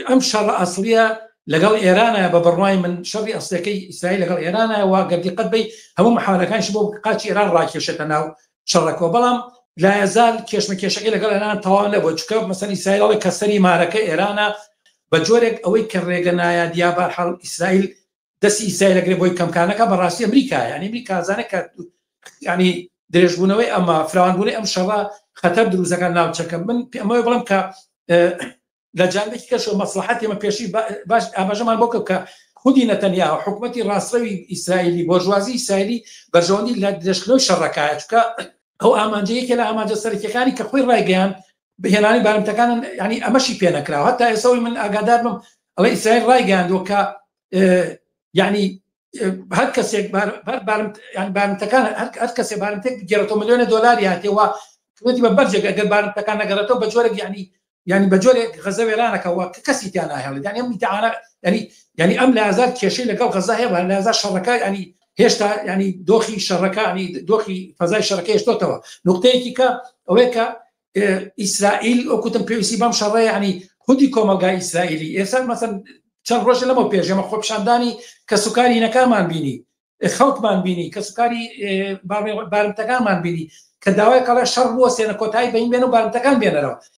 ئەم شەڕە ئەسڵیە لەگەڵ ئێرانە بە بڕوای من شەڕی ئەسلەکەی ئیسرائیل لەگەڵ ئێرانە وا گەردیقەت بی هەموو محاولەکانش بۆ قاچی ئێران ڕاکێشێتە ناو شەڕەکەەوە بەڵام لا یزال کێشمەکێشەکەی لەگەڵ ئێران تەواو نەبووە چونکە مەسەڵەن ئیسرائیل کەسەری مارەکە ئێرانە بە جۆرێک ئەوەی کە ڕێگەنایە دیابار هەڵ ئیسرائیل دەستی ئیسرائیل لەگرێ بۆی کەمکانەکە بەڕاستی ئەمریکا یعنی ئەمریکا زانێت کە ینی درێژبوونەوەی ئەمە فراوانبوونی ئەم شەڕە خەتەر دروستەکان ناوچەکە من ئەمەوەی بڵم کە لە جانبێکی کەشەوە مەسلحەتی ئێمە پێشی باش ئاماژەمان بۆ کە خودی نەتەنیاهو حکوومەتی ڕاستڕەوی ئیسرائیلی بۆژوازی ئیسرائیلی بەرژەوەندی لە درێژکردنەوەی شەڕەکایە چونکە ئەو ئامانجەیەکە لە ئامانجە سەرەکیەکانی کە خۆی ڕایگەیان بهێنانی بارمتەکانن ینی ئەمەشی پێ نەکراوە هەتا ئێسەوەی من ئاگادار بم ئەڵێ ئیسرائیل ڕایگەیاندووە کە ینی هەر کەسێک بارمتەکان هەر کەسێک بارمتێک بگێڕێتەوە ملیۆنە دۆلاری هاتێەوە کەوتی بە بەرجێک ئەگەر بارمتەکان نەگەڕێتەوە بە جۆرێک ینی بە جۆرێک غەزە وێرانەکەەوە کە کەسی تیان ناهێڵێت ینی ئەم میتعانە ینی ئەم لە ئازار کێشەی لەگەڵ غەزا هەیە لە ئازار شەڕەکە ینی هێشتا ینی دۆخی شەڕەکە ینی دۆخی فەزای شەڕەکە هێشتۆتەوە نقطەیەکی کە ئەوەیە کە ئیسرائیل وەکوتم پێویستی بەم شەڕێ ینی خودی کۆمەلگای ئیسرائیلی ئێستا مەسەن چەند ڕۆژە لەمە پێش ئێمە خۆپیشاندانی کە سوکاری نەکامان بینی خەڵکمان بینی کە سوکاری بارمتەکانمان بینی کە داوای کەڵە شەڕ بووە سێنە کۆتایی بەین بێن و بارمتەکان بێنەرەوە